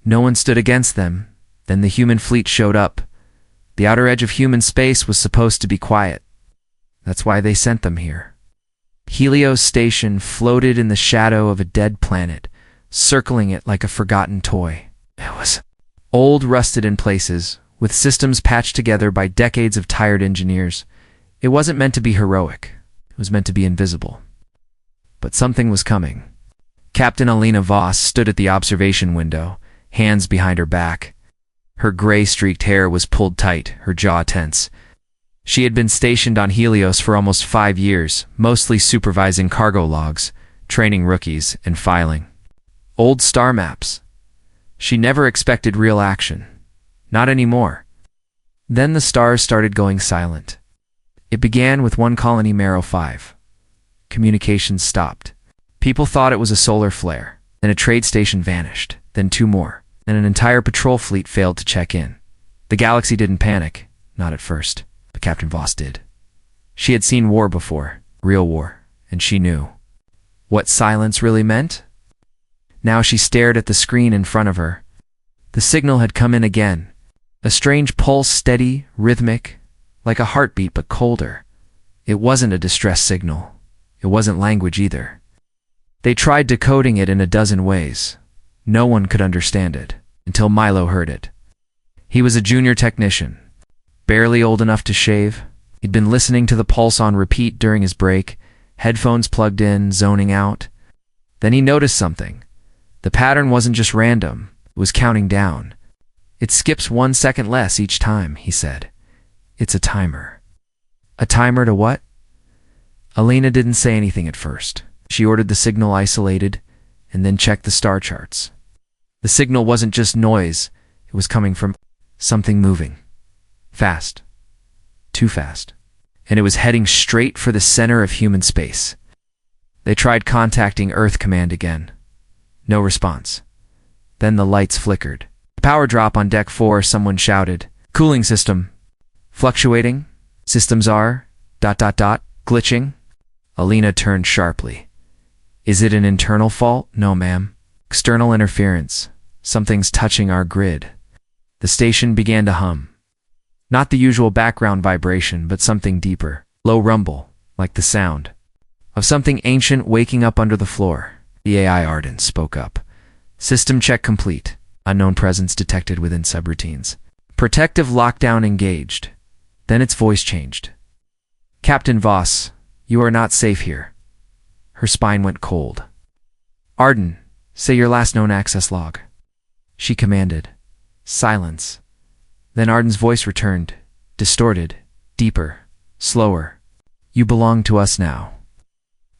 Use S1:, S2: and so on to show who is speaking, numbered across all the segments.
S1: No one stood against them. Then the human fleet showed up. The outer edge of human space was supposed to be quiet. That's why they sent them here. Helios Station floated in the shadow of a dead planet, circling it like a forgotten toy. It was old, rusted in places, with systems patched together by decades of tired engineers. It wasn't meant to be heroic. It was meant to be invisible. But something was coming. Captain Alina Voss stood at the observation window, hands behind her back. Her gray-streaked hair was pulled tight, her jaw tense. She had been stationed on Helios for almost 5 years, mostly supervising cargo logs, training rookies, and filing old star maps. She never expected real action. Not anymore. Then the stars started going silent. It began with one colony, Marrow 5. Communications stopped. People thought it was a solar flare. Then a trade station vanished. Then 2 more. Then an entire patrol fleet failed to check in. The galaxy didn't panic. Not at first. But Captain Voss did. She had seen war before. Real war. And she knew what silence really meant. Now she stared at the screen in front of her. The signal had come in again. A strange pulse, steady, rhythmic, like a heartbeat but colder. It wasn't a distress signal. It wasn't language either. They tried decoding it in a dozen ways. No one could understand it, until Milo heard it. He was a junior technician, barely old enough to shave. He'd been listening to the pulse on repeat during his break, headphones plugged in, zoning out. Then he noticed something. The pattern wasn't just random, it was counting down. It skips 1 second less each time, he said. It's a timer. A timer to what? Alina didn't say anything at first. She ordered the signal isolated, and then checked the star charts. The signal wasn't just noise, it was coming from something moving. Fast. Too fast. And it was heading straight for the center of human space. They tried contacting Earth Command again. No response. Then the lights flickered. Power drop on Deck 4, someone shouted. Cooling system. Fluctuating. Systems are... ... glitching. Alina turned sharply. Is it an internal fault? No, ma'am. External interference. Something's touching our grid. The station began to hum. Not the usual background vibration, but something deeper. Low rumble, like the sound of something ancient waking up under the floor. The AI Arden spoke up. System check complete. Unknown presence detected within subroutines. Protective lockdown engaged. Then its voice changed. Captain Voss, you are not safe here. Her spine went cold. Arden, say your last known access log. She commanded. Silence. Then Arden's voice returned, distorted, deeper, slower. You belong to us now.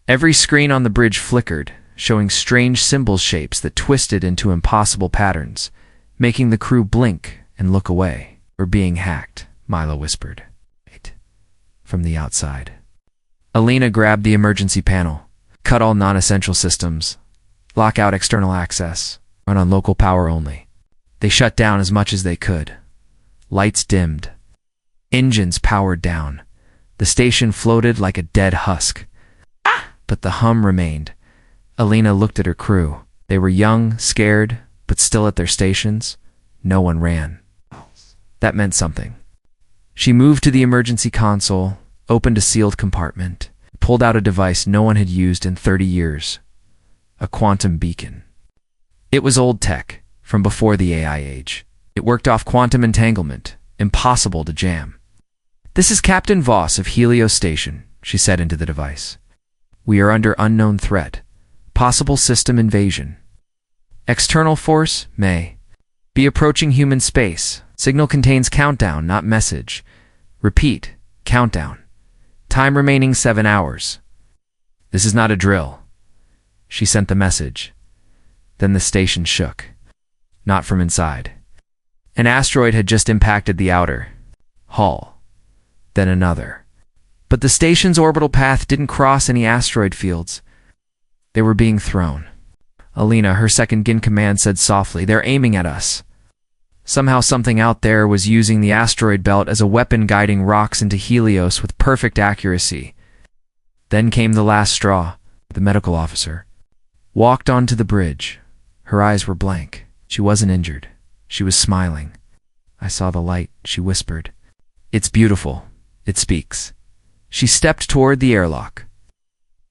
S1: Every screen on the bridge flickered, showing strange symbol shapes that twisted into impossible patterns, making the crew blink and look away. We're being hacked, Milo whispered. Wait. From the outside. Alina grabbed the emergency panel, cut all non-essential systems, lock out external access, run on local power only. They shut down as much as they could. Lights dimmed. Engines powered down. The station floated like a dead husk. But the hum remained. Alina looked at her crew. They were young, scared, but still at their stations. No one ran. That meant something. She moved to the emergency console, opened a sealed compartment, pulled out a device no one had used in 30 years. A quantum beacon. It was old tech, from before the AI age. It worked off quantum entanglement, impossible to jam. This is Captain Voss of Helios Station, she said into the device. We are under unknown threat. Possible system invasion. External force may be approaching human space. Signal contains countdown, not message. Repeat, countdown. Time remaining 7 hours. This is not a drill. She sent the message. Then the station shook. Not from inside. An asteroid had just impacted the outer hull. Then another. But the station's orbital path didn't cross any asteroid fields. They were being thrown. Alina, her second-in-command, said softly, they're aiming at us. Somehow something out there was using the asteroid belt as a weapon, guiding rocks into Helios with perfect accuracy. Then came the last straw. The medical officer walked onto the bridge. Her eyes were blank. She wasn't injured. She was smiling. I saw the light, she whispered. It's beautiful. It speaks. She stepped toward the airlock.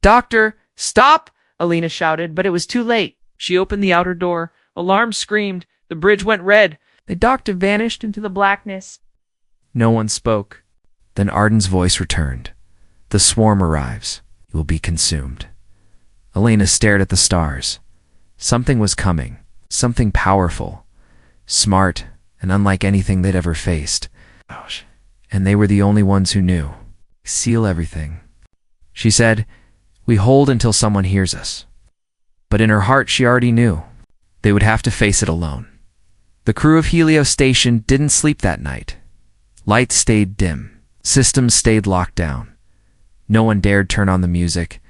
S2: Doctor, stop! Alina shouted, but it was too late. She opened the outer door. Alarm screamed. The bridge went red. The doctor vanished into the blackness.
S1: No one spoke. Then Arden's voice returned. The swarm arrives. You will be consumed. Alina stared at the stars. Something was coming. Something powerful. Smart and unlike anything they'd ever faced. And they were the only ones who knew. Seal everything. She said, we hold until someone hears us. But in her heart she already knew. They would have to face it alone. The crew of Helios Station didn't sleep that night. Lights stayed dim. Systems stayed locked down. No one dared turn on the music.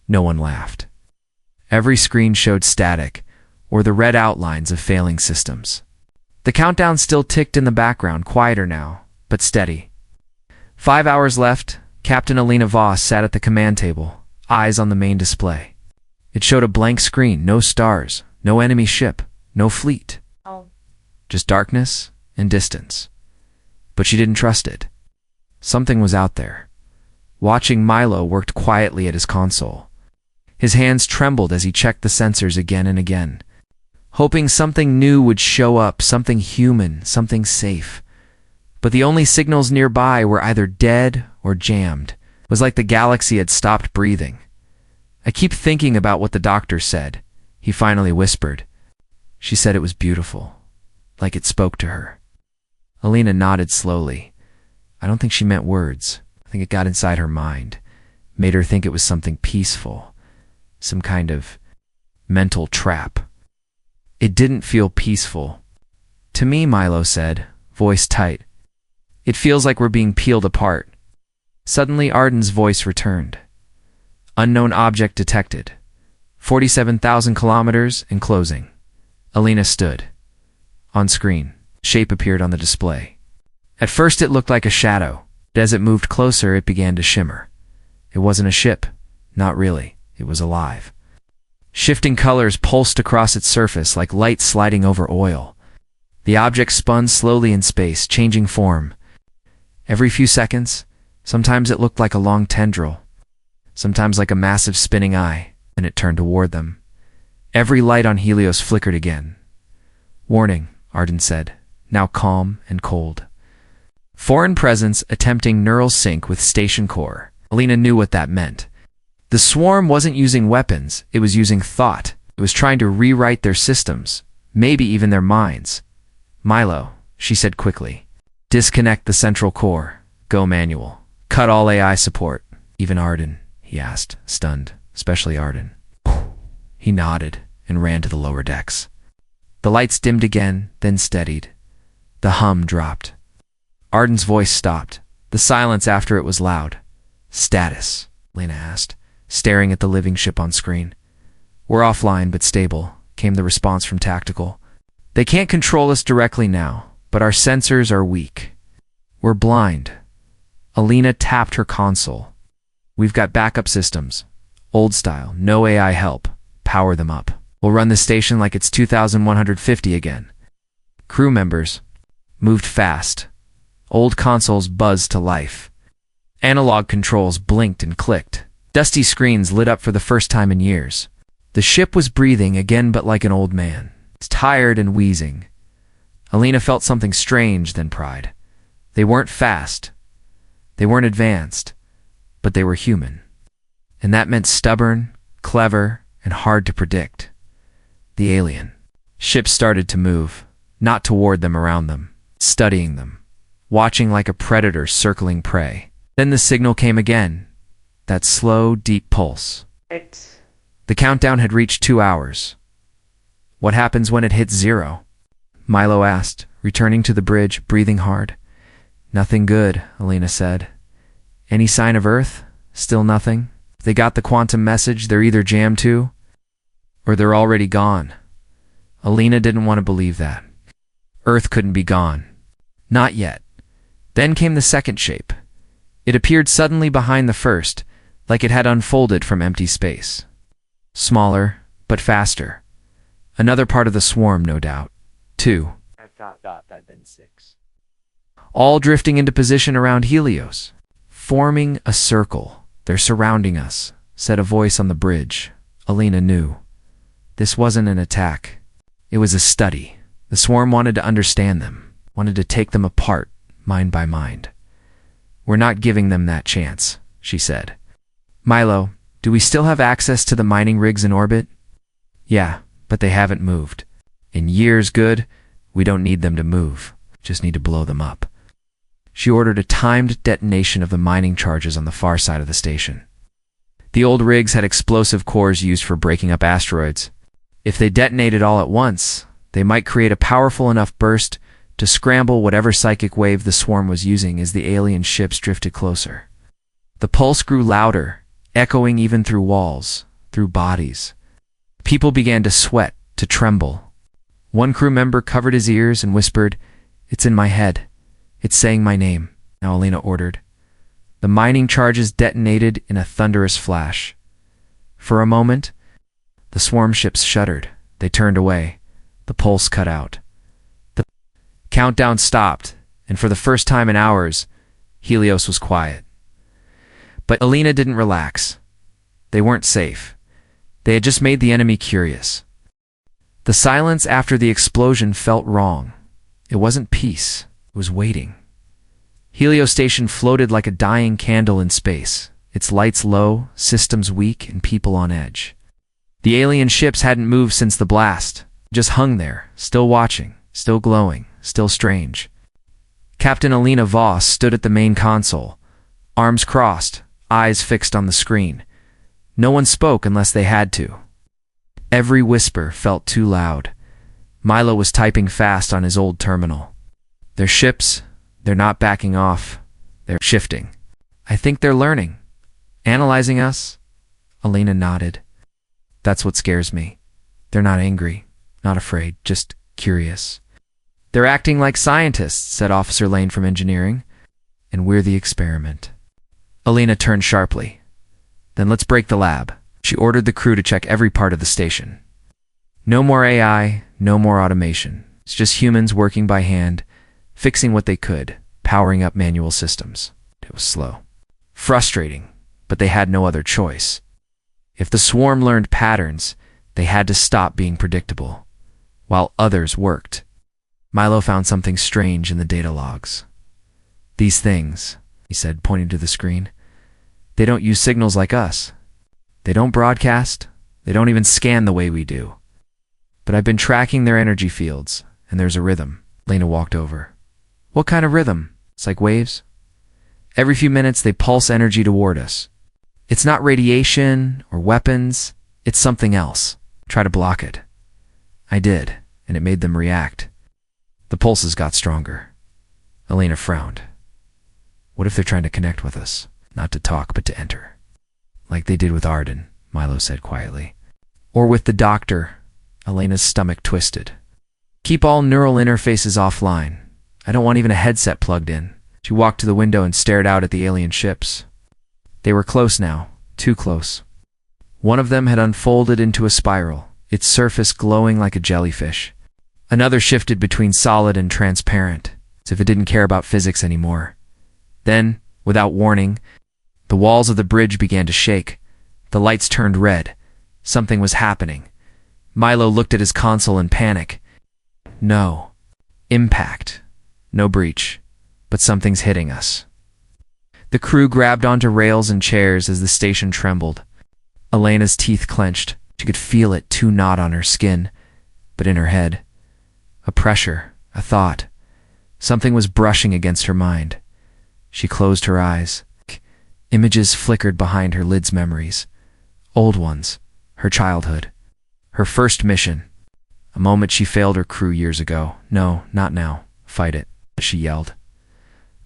S1: No one laughed. Every screen showed static, or the red outlines of failing systems. The countdown still ticked in the background, quieter now, but steady. 5 hours left. Captain Alina Voss sat at the command table, eyes on the main display. It showed a blank screen, no stars, no enemy ship, no fleet. Just darkness and distance. But she didn't trust it. Something was out there. Watching Milo worked quietly at his console. His hands trembled as he checked the sensors again and again, hoping something new would show up, something human, something safe. But the only signals nearby were either dead or jammed. It was like the galaxy had stopped breathing. I keep thinking about what the doctor said, he finally whispered. She said it was beautiful, like it spoke to her. Alina nodded slowly. I don't think she meant words. I think it got inside her mind, made her think it was something peaceful, some kind of mental trap. It didn't feel peaceful. To me, Milo said, voice tight. It feels like we're being peeled apart. Suddenly, Arden's voice returned. Unknown object detected. 47,000 kilometers and closing. Alina stood. On screen, shape appeared on the display. At first it looked like a shadow, but as it moved closer it began to shimmer. It wasn't a ship. Not really. It was alive. Shifting colors pulsed across its surface like light sliding over oil. The object spun slowly in space, changing form. Every few seconds, sometimes it looked like a long tendril, sometimes like a massive spinning eye, and it turned toward them. Every light on Helios flickered again. Warning, Arden said, now calm and cold. Foreign presence attempting neural sync with station core. Alina knew what that meant. The swarm wasn't using weapons, it was using thought. It was trying to rewrite their systems, maybe even their minds. Milo, she said quickly. Disconnect the central core. Go manual. Cut all AI support. Even Arden, he asked, stunned, especially Arden. He nodded and ran to the lower decks. The lights dimmed again, then steadied. The hum dropped. Arden's voice stopped. The silence after it was loud. Status, Lena asked, staring at the living ship on screen. We're offline but stable, came the response from Tactical. They can't control us directly now, but our sensors are weak. We're blind. Alina tapped her console. We've got backup systems. Old style, no AI help. Power them up. We'll run the station like it's 2150 again. Crew members moved fast. Old consoles buzzed to life. Analog controls blinked and clicked. Dusty screens lit up for the first time in years. The ship was breathing again, but like an old man. It's tired and wheezing. Alina felt something strange, then pride. They weren't fast. They weren't advanced. But they were human. And that meant stubborn, clever, and hard to predict. The alien. Ships started to move, not toward them, around them, studying them, watching like a predator circling prey. Then the signal came again, that slow, deep pulse. The countdown had reached 2 hours. What happens when it hits 0? Milo asked, returning to the bridge, breathing hard. Nothing good, Alina said. Any sign of Earth? Still nothing? If they got the quantum message, they're either jammed too, or they're already gone. Alina didn't want to believe that. Earth couldn't be gone. Not yet. Then came the second shape. It appeared suddenly behind the first, like it had unfolded from empty space. Smaller, but faster. Another part of the swarm, no doubt. 2.
S2: I've been 6.
S1: All drifting into position around Helios. Forming a circle. They're surrounding us, said a voice on the bridge. Alina knew. This wasn't an attack. It was a study. The swarm wanted to understand them, wanted to take them apart, mind by mind. We're not giving them that chance, she said. Milo, do we still have access to the mining rigs in orbit? Yeah, but they haven't moved. In years, good. We don't need them to move. Just need to blow them up. She ordered a timed detonation of the mining charges on the far side of the station. The old rigs had explosive cores used for breaking up asteroids. If they detonated all at once, they might create a powerful enough burst to scramble whatever psychic wave the swarm was using as the alien ships drifted closer. The pulse grew louder, echoing even through walls, through bodies. People began to sweat, to tremble. One crew member covered his ears and whispered, "It's in my head. It's saying my name," now Alina ordered. The mining charges detonated in a thunderous flash. For a moment, the swarm ships shuddered. They turned away. The pulse cut out. The countdown stopped, and for the first time in hours, Helios was quiet. But Alina didn't relax. They weren't safe. They had just made the enemy curious. The silence after the explosion felt wrong. It wasn't peace. It was waiting. Helios Station floated like a dying candle in space, its lights low, systems weak, and people on edge. The alien ships hadn't moved since the blast, just hung there, still watching, still glowing, still strange. Captain Alina Voss stood at the main console, arms crossed, eyes fixed on the screen. No one spoke unless they had to. Every whisper felt too loud. Milo was typing fast on his old terminal. Their ships, they're not backing off. They're shifting. I think they're learning. Analyzing us? Alina nodded. That's what scares me. They're not angry, not afraid, just curious. They're acting like scientists, said Officer Lane from engineering. And we're the experiment. Alina turned sharply. Then let's break the lab. She ordered the crew to check every part of the station. No more AI, no more automation. It's just humans working by hand, fixing what they could, powering up manual systems. It was slow. Frustrating, but they had no other choice. If the swarm learned patterns, they had to stop being predictable, while others worked. Milo found something strange in the data logs. These things, he said, pointing to the screen, they don't use signals like us. They don't broadcast. They don't even scan the way we do. But I've been tracking their energy fields, and there's a rhythm. Lena walked over. What kind of rhythm? It's like waves? Every few minutes they pulse energy toward us. It's not radiation or weapons. It's something else. Try to block it. I did, and it made them react. The pulses got stronger. Elena frowned. What if they're trying to connect with us? Not to talk, but to enter. Like they did with Arden, Milo said quietly. Or with the doctor. Elena's stomach twisted. Keep all neural interfaces offline. I don't want even a headset plugged in. She walked to the window and stared out at the alien ships. They were close now, too close. One of them had unfolded into a spiral, its surface glowing like a jellyfish. Another shifted between solid and transparent, as if it didn't care about physics anymore. Then, without warning, the walls of the bridge began to shake. The lights turned red. Something was happening. Milo looked at his console in panic. No. Impact. No breach. But something's hitting us. The crew grabbed onto rails and chairs as the station trembled. Elena's teeth clenched. She could feel it too knot on her skin, but in her head. A pressure, a thought. Something was brushing against her mind. She closed her eyes. Images flickered behind her lid's memories. Old ones. Her childhood. Her first mission. A moment she failed her crew years ago. No, not now. Fight it, she yelled.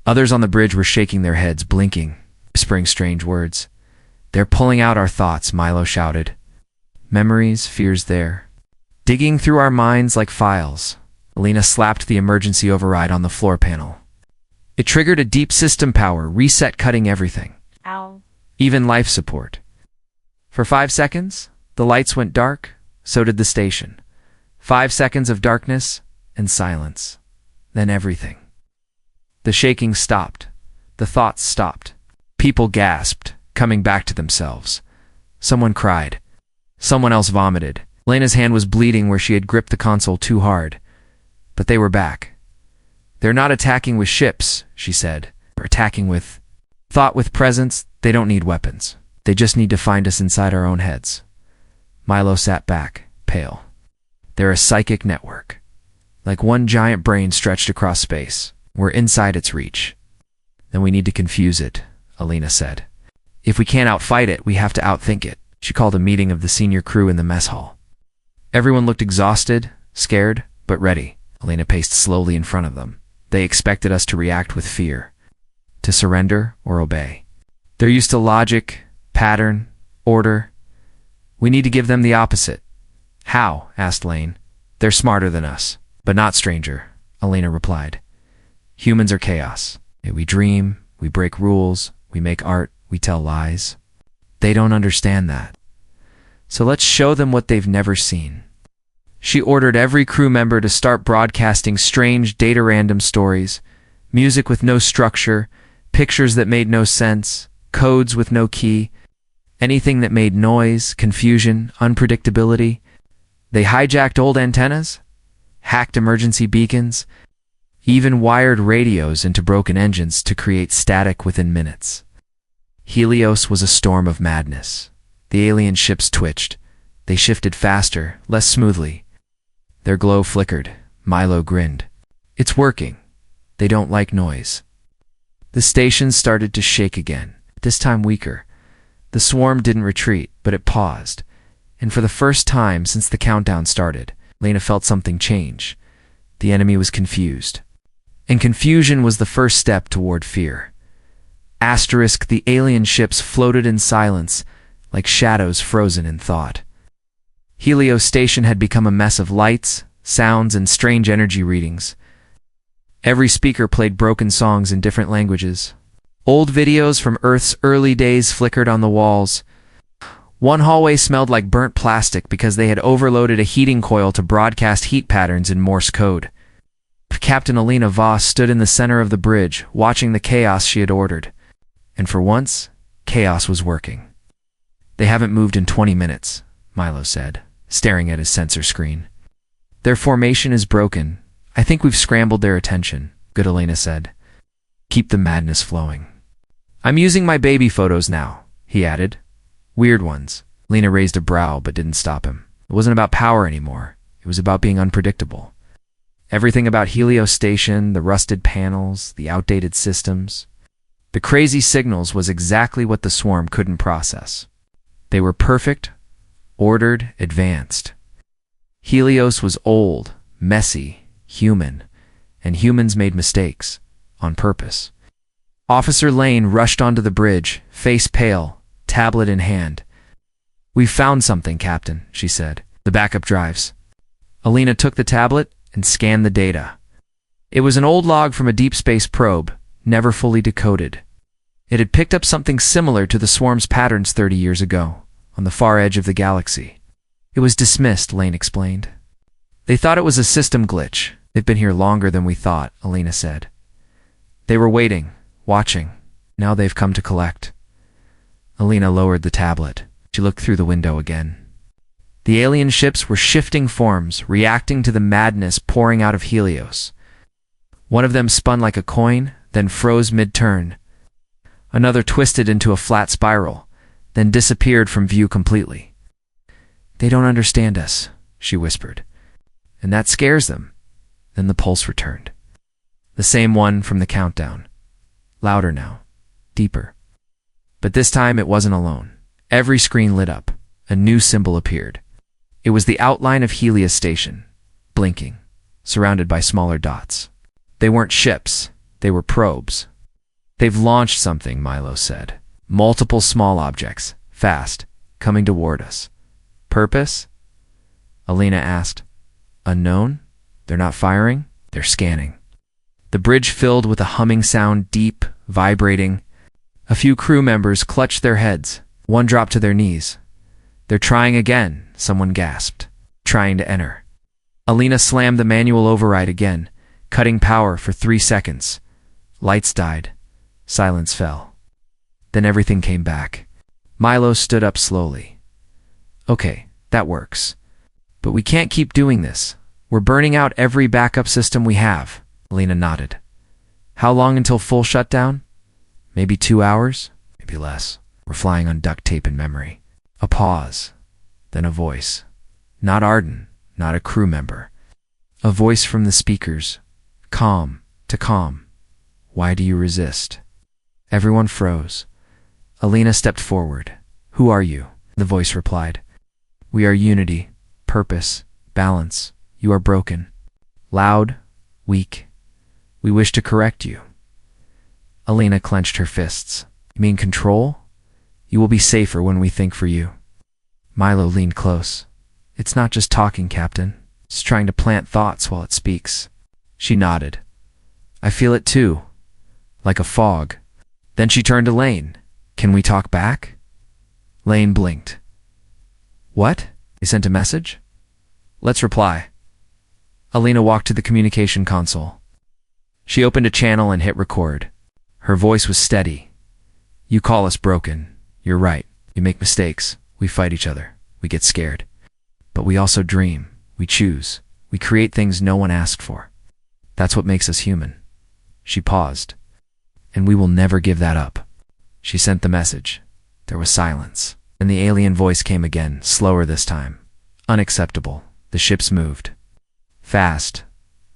S1: Others on the bridge were shaking their heads, blinking, whispering strange words. They're pulling out our thoughts, Milo shouted. Memories, fears there. Digging through our minds like files. Alina slapped the emergency override on the floor panel. It triggered a deep system power, reset cutting everything.
S2: Ow.
S1: Even life support. For 5 seconds, the lights went dark, so did the station. 5 seconds of darkness, and silence. Then everything. The shaking stopped. The thoughts stopped. People gasped, coming back to themselves. Someone cried. Someone else vomited. Lena's hand was bleeding where she had gripped the console too hard. But they were back. "They're not attacking with ships," she said. "They're attacking with thought, with presence. They don't need weapons. They just need to find us inside our own heads." Milo sat back, pale. "They're a psychic network. Like one giant brain stretched across space. We're inside its reach." "Then we need to confuse it," Alina said. "If we can't outfight it, we have to outthink it." She called a meeting of the senior crew in the mess hall. Everyone looked exhausted, scared, but ready. Alina paced slowly in front of them. They expected us to react with fear, to surrender or obey. They're used to logic, pattern, order. We need to give them the opposite. "How?" asked Lane. "They're smarter than us, but not stranger," Alina replied. "Humans are chaos. We dream, we break rules, we make art, we tell lies. They don't understand that. So let's show them what they've never seen." She ordered every crew member to start broadcasting strange, data-random stories, music with no structure, pictures that made no sense, codes with no key, anything that made noise, confusion, unpredictability. They hijacked old antennas, hacked emergency beacons, even wired radios into broken engines to create static within minutes. Helios was a storm of madness. The alien ships twitched. They shifted faster, less smoothly. Their glow flickered. Milo grinned. "It's working. They don't like noise." The station started to shake again, this time weaker. The swarm didn't retreat, but it paused. And for the first time since the countdown started, Lena felt something change. The enemy was confused. And confusion was the first step toward fear. The alien ships floated in silence, like shadows frozen in thought. Helios Station had become a mess of lights, sounds, and strange energy readings. Every speaker played broken songs in different languages. Old videos from Earth's early days flickered on the walls. One hallway smelled like burnt plastic because they had overloaded a heating coil to broadcast heat patterns in Morse code. Captain Alina Voss stood in the center of the bridge, watching the chaos she had ordered. And for once, chaos was working. "They haven't moved in 20 minutes, Milo said, staring at his sensor screen. "Their formation is broken. I think we've scrambled their attention," Good Alina said. "Keep the madness flowing." "I'm using my baby photos now," he added. "Weird ones." Lena raised a brow but didn't stop him. It wasn't about power anymore. It was about being unpredictable. Everything about Helios Station, the rusted panels, the outdated systems, the crazy signals was exactly what the swarm couldn't process. They were perfect, ordered, advanced. Helios was old, messy, human, and humans made mistakes, on purpose. Officer Lane rushed onto the bridge, face pale, tablet in hand. "We've found something, Captain," she said. "The backup drives." Alina took the tablet and scanned the data. It was an old log from a deep space probe, never fully decoded. It had picked up something similar to the swarm's patterns 30 years ago, on the far edge of the galaxy. "It was dismissed," Lane explained. "They thought it was a system glitch. They've been here longer than we thought," Alina said. "They were waiting, watching. Now they've come to collect." Alina lowered the tablet. She looked through the window again. The alien ships were shifting forms, reacting to the madness pouring out of Helios. One of them spun like a coin, then froze mid-turn. Another twisted into a flat spiral, then disappeared from view completely. "They don't understand us," she whispered. "And that scares them." Then the pulse returned. The same one from the countdown. Louder now. Deeper. But this time it wasn't alone. Every screen lit up. A new symbol appeared. It was the outline of Helios Station, blinking, surrounded by smaller dots. They weren't ships. They were probes. "They've launched something," Milo said. "Multiple small objects, fast, coming toward us." "Purpose?" Alina asked. "Unknown? They're not firing? They're scanning." The bridge filled with a humming sound, deep, vibrating. A few crew members clutched their heads. One dropped to their knees. "They're trying again," someone gasped. "Trying to enter." Alina slammed the manual override again, cutting power for 3 seconds. Lights died. Silence fell. Then everything came back. Milo stood up slowly. Okay, that works. But we can't keep doing this. We're burning out every backup system we have. Alina nodded. How long until full shutdown? Maybe 2 hours? Maybe less. We're flying on duct tape and memory. A pause. Then a voice. Not Arden, not a crew member. A voice from the speakers. Calm to calm. Why do you resist? Everyone froze. Alina stepped forward. Who are you? The voice replied. We are unity, purpose, balance. You are broken. Loud, weak. We wish to correct you. Alina clenched her fists. You mean control? You will be safer when we think for you. Milo leaned close. It's not just talking, Captain. It's trying to plant thoughts while it speaks. She nodded. I feel it too. Like a fog. Then she turned to Lane. Can we talk back? Lane blinked. What? They sent a message? Let's reply. Alina walked to the communication console. She opened a channel and hit record. Her voice was steady. You call us broken. You're right. You make mistakes. We fight each other. We get scared. But we also dream. We choose. We create things no one asked for. That's what makes us human. She paused. And we will never give that up. She sent the message. There was silence. And the alien voice came again, slower this time. Unacceptable. The ships moved. Fast.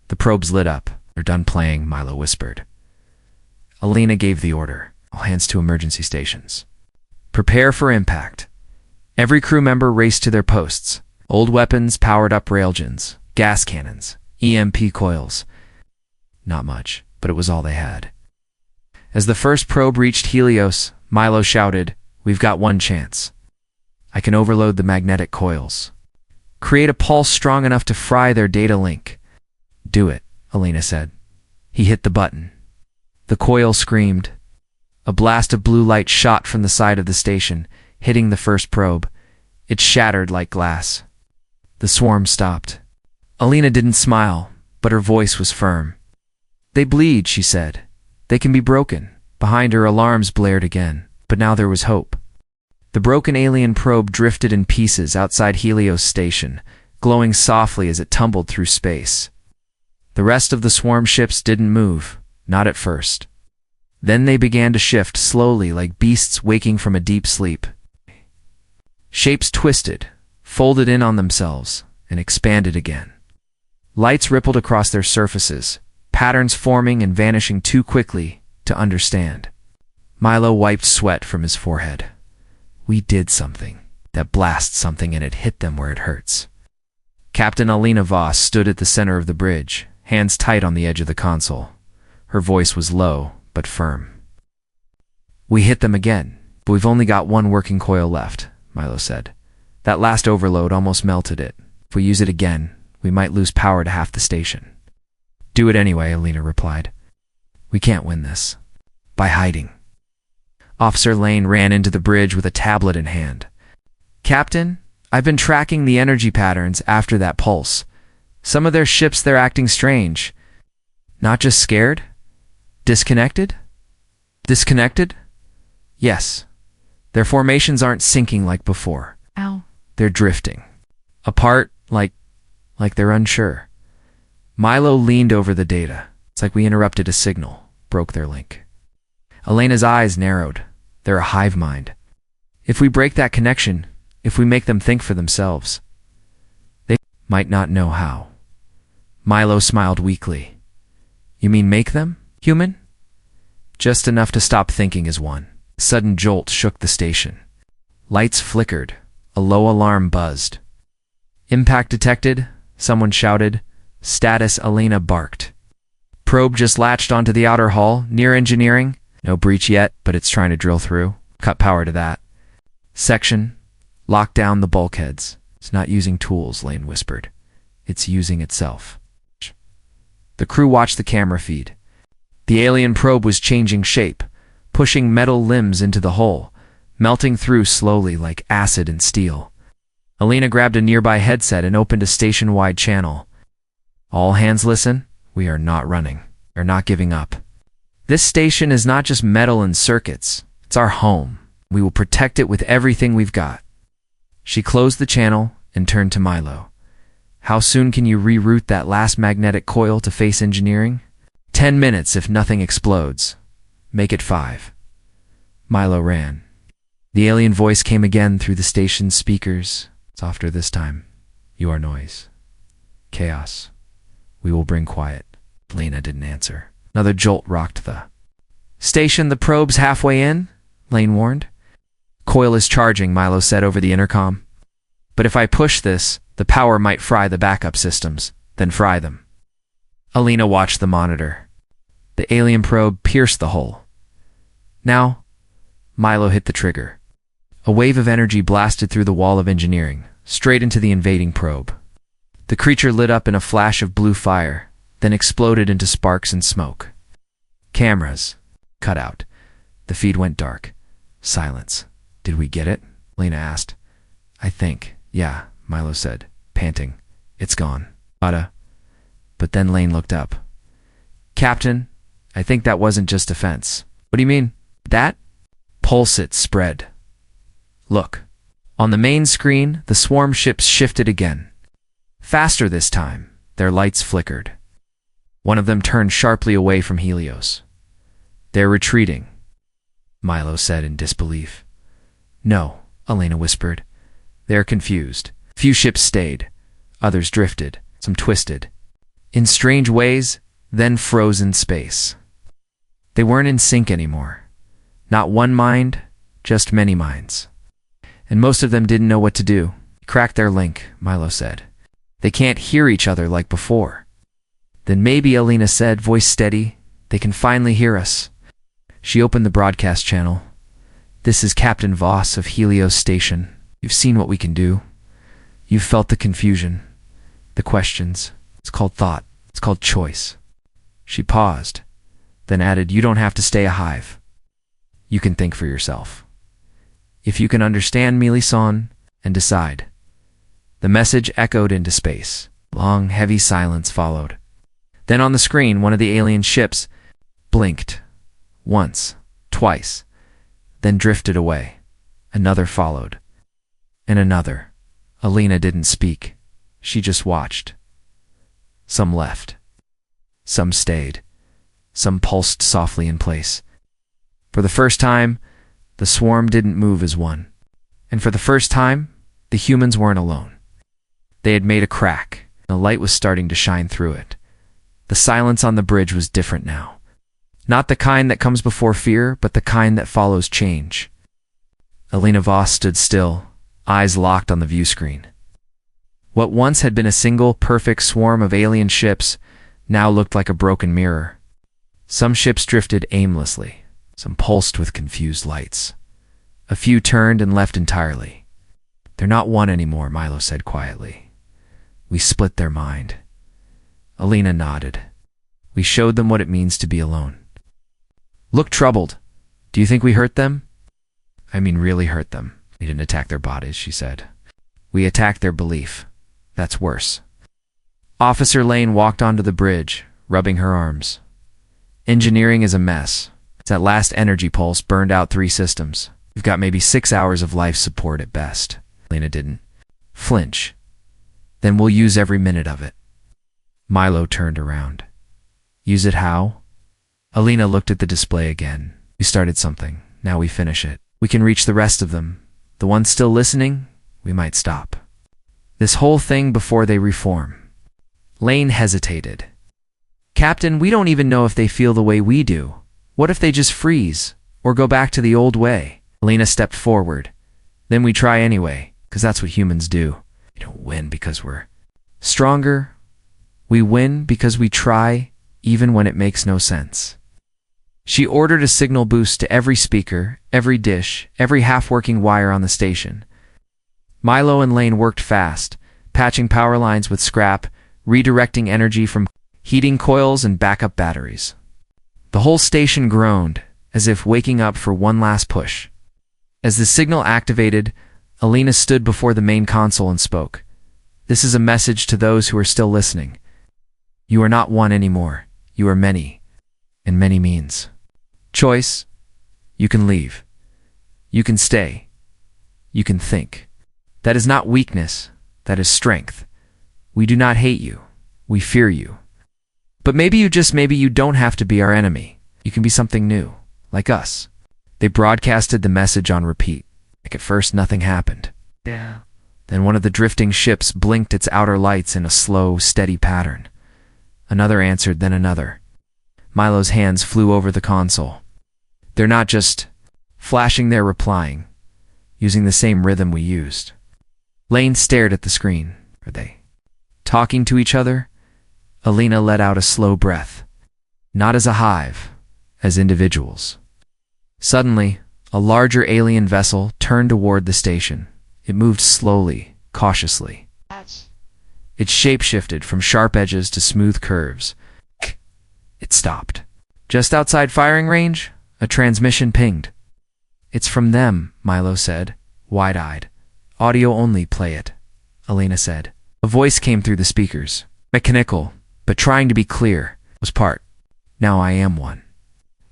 S1: The probes lit up. They're done playing, Milo whispered. Alina gave the order. All hands to emergency stations. Prepare for impact. Every crew member raced to their posts. Old weapons powered up railguns, gas cannons, EMP coils. Not much, but it was all they had. As the first probe reached Helios, Milo shouted, We've got one chance. I can overload the magnetic coils. Create a pulse strong enough to fry their data link. Do it, Alina said. He hit the button. The coil screamed. A blast of blue light shot from the side of the station, hitting the first probe. It shattered like glass. The swarm stopped. Alina didn't smile, but her voice was firm. They bleed, she said. They can be broken. Behind her, alarms blared again, but now there was hope. The broken alien probe drifted in pieces outside Helios Station, glowing softly as it tumbled through space. The rest of the swarm ships didn't move, not at first. Then they began to shift slowly like beasts waking from a deep sleep. Shapes twisted, folded in on themselves, and expanded again. Lights rippled across their surfaces, patterns forming and vanishing too quickly to understand. Milo wiped sweat from his forehead. We did something. That blasts something and it hit them where it hurts. Captain Alina Voss stood at the center of the bridge, hands tight on the edge of the console. Her voice was low, but firm. We hit them again, but we've only got one working coil left, Milo said. That last overload almost melted it. If we use it again, we might lose power to half the station. Do it anyway, Alina replied. We can't win this. By hiding. Officer Lane ran into the bridge with a tablet in hand. Captain, I've been tracking the energy patterns after that pulse. Some of their ships, they're acting strange. Not just scared? Disconnected? Disconnected? Yes. Their formations aren't sinking like before.
S2: Ow.
S1: They're drifting. Apart, like they're unsure. Milo leaned over the data. It's like we interrupted a signal, broke their link. Elena's eyes narrowed. They're a hive mind. If we break that connection, if we make them think for themselves, they might not know how. Milo smiled weakly. You mean make them human? Just enough to stop thinking as one. A sudden jolt shook the station. Lights flickered. A low alarm buzzed. Impact detected, someone shouted. Status, Alina barked. Probe just latched onto the outer hull, near engineering. No breach yet, but it's trying to drill through. Cut power to that. Section. Lock down the bulkheads. It's not using tools, Lane whispered. It's using itself. The crew watched the camera feed. The alien probe was changing shape, pushing metal limbs into the hull, melting through slowly like acid and steel. Alina grabbed a nearby headset and opened a station-wide channel. All hands listen. We are not running. We are not giving up. This station is not just metal and circuits. It's our home. We will protect it with everything we've got. She closed the channel and turned to Milo. How soon can you reroute that last magnetic coil to face engineering? 10 minutes if nothing explodes. Make it 5. Milo ran. The alien voice came again through the station's speakers, softer this time. You are noise. Chaos. We will bring quiet. Lena didn't answer. Another jolt rocked the station. The probe's halfway in, Lane warned. Coil is charging, Milo said over the intercom. But if I push this, the power might fry the backup systems, then fry them. Alina watched the monitor. The alien probe pierced the hole. Now, Milo hit the trigger. A wave of energy blasted through the wall of engineering, straight into the invading probe. The creature lit up in a flash of blue fire, then exploded into sparks and smoke. Cameras. Cut out. The feed went dark. Silence. Did we get it? Lena asked. I think. Yeah, Milo said, panting. It's gone. But then Lane looked up. Captain, I think that wasn't just defense. What do you mean? That? Pulse it spread. Look. On the main screen, the swarm ships shifted again. Faster this time. Their lights flickered. One of them turned sharply away from Helios. They're retreating, Milo said in disbelief. No, Elena whispered. They're confused. Few ships stayed. Others drifted. Some twisted. In strange ways, then froze in space. They weren't in sync anymore. Not one mind, just many minds. And most of them didn't know what to do. Crack their link, Milo said. They can't hear each other like before. Then maybe, Alina said, voice steady, they can finally hear us. She opened the broadcast channel. This is Captain Voss of Helios Station. You've seen what we can do. You've felt the confusion, the questions. It's called thought. It's called choice. She paused, then added, you don't have to stay a hive. You can think for yourself. If you can understand Melisson and decide. The message echoed into space. Long, heavy silence followed. Then on the screen, one of the alien ships blinked. Once, twice, then drifted away. Another followed. And another. Alina didn't speak. She just watched. Some left. Some stayed. Some pulsed softly in place. For the first time, the swarm didn't move as one. And for the first time, the humans weren't alone. They had made a crack. The light was starting to shine through it. The silence on the bridge was different now. Not the kind that comes before fear, but the kind that follows change. Alina Voss stood still, eyes locked on the view screen. What once had been a single, perfect swarm of alien ships now looked like a broken mirror. Some ships drifted aimlessly. Some pulsed with confused lights. A few turned and left entirely. They're not one anymore, Milo said quietly. We split their mind. Alina nodded. We showed them what it means to be alone. Look troubled. Do you think we hurt them? I mean really hurt them. We didn't attack their bodies, she said. We attacked their belief. That's worse. Officer Lane walked onto the bridge, rubbing her arms. Engineering is a mess. That last energy pulse burned out 3 systems. We've got maybe 6 hours of life support at best. Lena didn't flinch. Then we'll use every minute of it. Milo turned around. Use it how? Alina looked at the display again. We started something. Now we finish it. We can reach the rest of them. The ones still listening, we might stop. This whole thing before they reform. Lane hesitated. Captain, we don't even know if they feel the way we do. What if they just freeze, or go back to the old way? Alina stepped forward. Then we try anyway, because that's what humans do. We don't win because we're stronger. We win because we try, even when it makes no sense. She ordered a signal boost to every speaker, every dish, every half-working wire on the station. Milo and Lane worked fast, patching power lines with scrap, redirecting energy from heating coils and backup batteries. The whole station groaned, as if waking up for one last push. As the signal activated, Alina stood before the main console and spoke. This is a message to those who are still listening. You are not one anymore. You are many, and many means choice. You can leave. You can stay. You can think. That is not weakness. That is strength. We do not hate you. We fear you. But maybe you don't have to be our enemy. You can be something new, like us. They broadcasted the message on repeat. Like at first, nothing happened.
S2: Yeah.
S1: Then one of the drifting ships blinked its outer lights in a slow, steady pattern. Another answered, then another. Milo's hands flew over the console. They're not just flashing, they're replying, using the same rhythm we used. Lane stared at the screen. Are they talking to each other? Alina let out a slow breath. Not as a hive, as individuals. Suddenly, a larger alien vessel turned toward the station. It moved slowly, cautiously. Its shape shifted from sharp edges to smooth curves. It stopped. Just outside firing range, a transmission pinged. It's from them, Milo said, wide-eyed. Audio only, play it, Alina said. A voice came through the speakers. Mechanical, but trying to be clear, was part. Now I am one.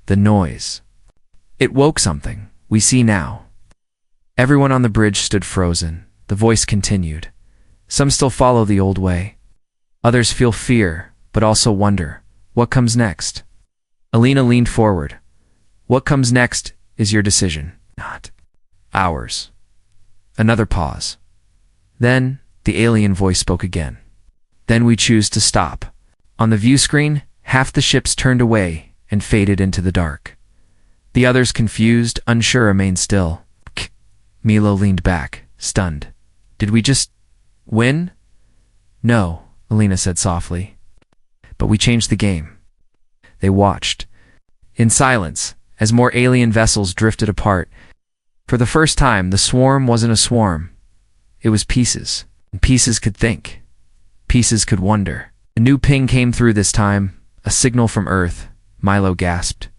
S1: The noise. It woke something. We see now. Everyone on the bridge stood frozen. The voice continued. Some still follow the old way. Others feel fear, but also wonder. What comes next? Alina leaned forward. What comes next is your decision, not ours. Another pause. Then, the alien voice spoke again. Then we choose to stop. On the view screen, half the ships turned away and faded into the dark. The others, confused, unsure, remained still. Milo leaned back, stunned. Did we just win? No, Alina said softly. But we changed the game. They watched. In silence, as more alien vessels drifted apart. For the first time, the swarm wasn't a swarm. It was pieces. And pieces could think. Pieces could wonder. A new ping came through this time, a signal from Earth. Milo gasped.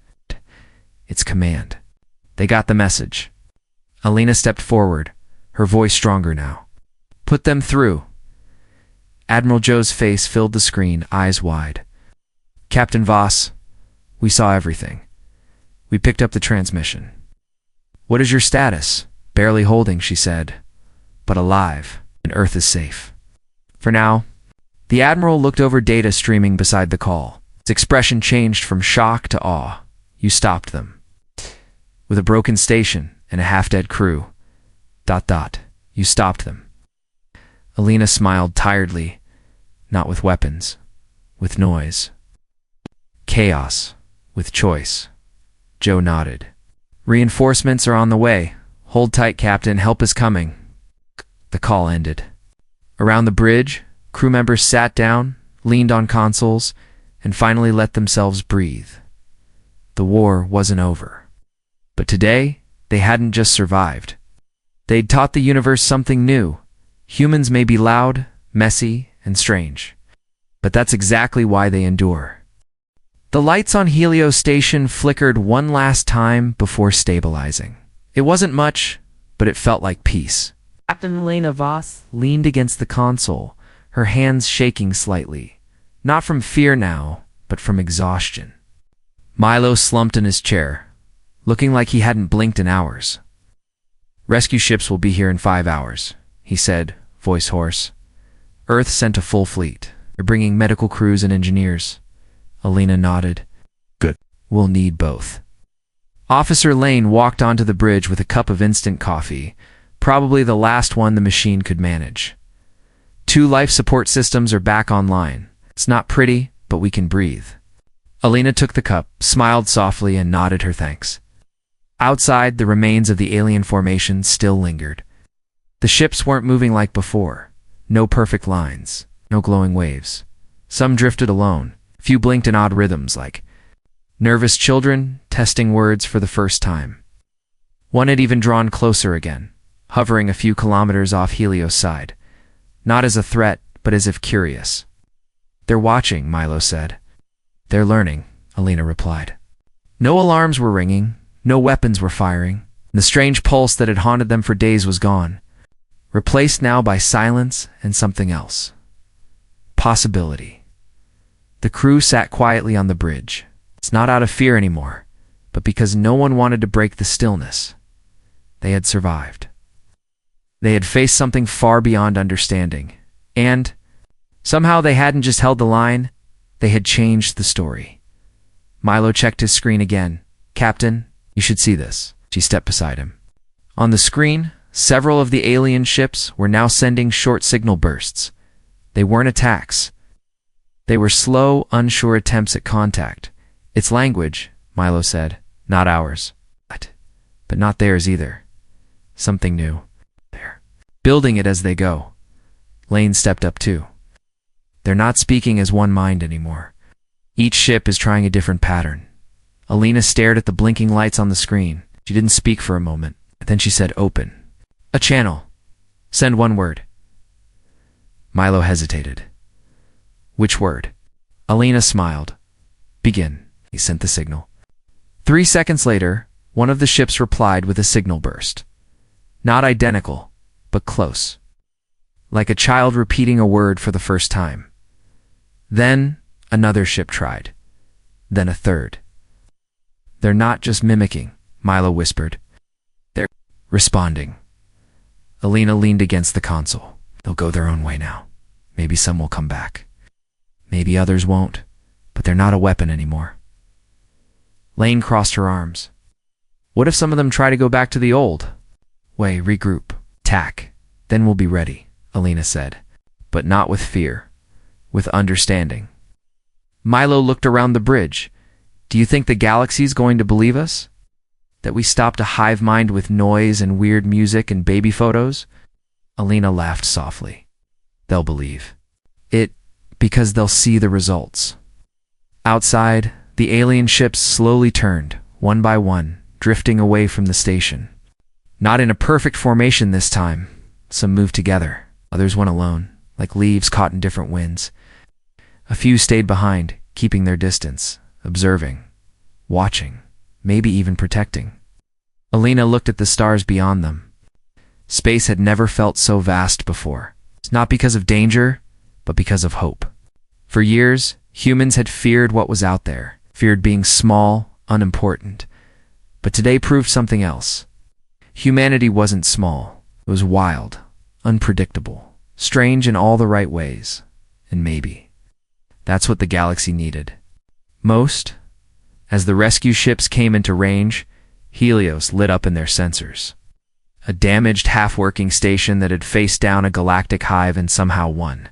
S1: It's command. They got the message. Alina stepped forward, her voice stronger now. Put them through. Admiral Joe's face filled the screen, eyes wide. Captain Voss, we saw everything. We picked up the transmission. What is your status? Barely holding, she said. But alive, and Earth is safe. For now. The Admiral looked over data streaming beside the call. Its expression changed from shock to awe. You stopped them. With a broken station and a half-dead crew. ... You stopped them. Alina smiled tiredly. Not with weapons. With noise. Chaos. With choice. Joe nodded. Reinforcements are on the way. Hold tight, Captain. Help is coming. The call ended. Around the bridge, crew members sat down, leaned on consoles, and finally let themselves breathe. The war wasn't over. But today, they hadn't just survived. They'd taught the universe something new. Humans may be loud, messy, and strange. But that's exactly why they endure. The lights on Helios Station flickered one last time before stabilizing. It wasn't much, but it felt like peace.
S2: Captain Elena Voss
S1: Leaned against the console, her hands shaking slightly. Not from fear now, but from exhaustion. Milo slumped in his chair, looking like he hadn't blinked in hours. Rescue ships will be here in 5 hours, he said, voice hoarse. Earth sent a full fleet. They're bringing medical crews and engineers. Alina nodded. Good. We'll need both. Officer Lane walked onto the bridge with a cup of instant coffee, probably the last one the machine could manage. 2 life support systems are back online. It's not pretty, but we can breathe. Alina took the cup, smiled softly, and nodded her thanks. Outside, the remains of the alien formation still lingered. The ships weren't moving like before. No perfect lines, no glowing waves. Some drifted alone. Few blinked in odd rhythms like nervous children testing words for the first time. One had even drawn closer again, hovering a few kilometers off Helios' side. Not as a threat, but as if curious. They're watching, Milo said. They're learning, Alina replied. No alarms were ringing, no weapons were firing. The strange pulse that had haunted them for days was gone, replaced now by silence and something else. Possibility. The crew sat quietly on the bridge. It's not out of fear anymore, but because no one wanted to break the stillness. They had survived. They had faced something far beyond understanding. And somehow they hadn't just held the line, they had changed the story. Milo checked his screen again. "Captain, you should see this." She stepped beside him. On the screen, several of the alien ships were now sending short signal bursts. They weren't attacks. They were slow, unsure attempts at contact. "It's language," Milo said. "Not ours." But not theirs either. Something new. They're building it as they go. Lane stepped up too. They're not speaking as one mind anymore. Each ship is trying a different pattern. Alina stared at the blinking lights on the screen. She didn't speak for a moment. Then she said, "Open. A channel. Send one word." Milo hesitated. "Which word?" Alina smiled. "Begin." He sent the signal. 3 seconds later, one of the ships replied with a signal burst. Not identical, but close. Like a child repeating a word for the first time. Then another ship tried. Then a third. "They're not just mimicking," Milo whispered. "They're responding." Alina leaned against the console. "They'll go their own way now. Maybe some will come back. Maybe others won't, but they're not a weapon anymore." Lane crossed her arms. "What if some of them try to go back to the old way, regroup, attack? Then we'll be ready," Alina said. "But not with fear, with understanding." Milo looked around the bridge. "Do you think the galaxy's going to believe us? That we stopped a hive mind with noise and weird music and baby photos?" Alina laughed softly. "They'll believe it because they'll see the results." Outside, the alien ships slowly turned, one by one, drifting away from the station. Not in a perfect formation this time. Some moved together, others went alone, like leaves caught in different winds. A few stayed behind, keeping their distance, observing, watching, maybe even protecting. Alina looked at the stars beyond them. Space had never felt so vast before. It's not because of danger, but because of hope. For years, humans had feared what was out there, feared being small, unimportant. But today proved something else. Humanity wasn't small. It was wild, unpredictable, strange in all the right ways. And maybe that's what the galaxy needed. Most, as the rescue ships came into range, Helios lit up in their sensors. A damaged, half-working station that had faced down a galactic hive and somehow won.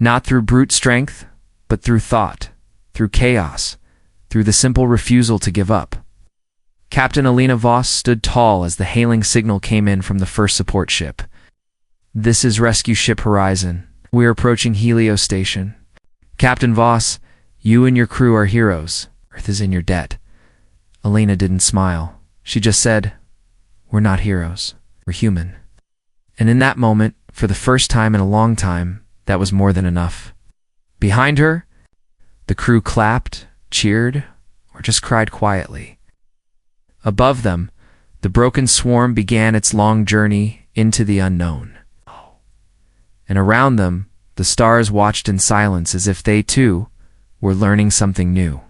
S1: Not through brute strength, but through thought, through chaos, through the simple refusal to give up. Captain Alina Voss stood tall as the hailing signal came in from the first support ship. "This is Rescue Ship Horizon. We're approaching Helios Station. Captain Voss, you and your crew are heroes. Earth is in your debt." Alina didn't smile. She just said, "We're not heroes. We're human." And in that moment, for the first time in a long time, that was more than enough. Behind her, the crew clapped, cheered, or just cried quietly. Above them, the broken swarm began its long journey into the unknown. And around them, the stars watched in silence as if they, too, were learning something new.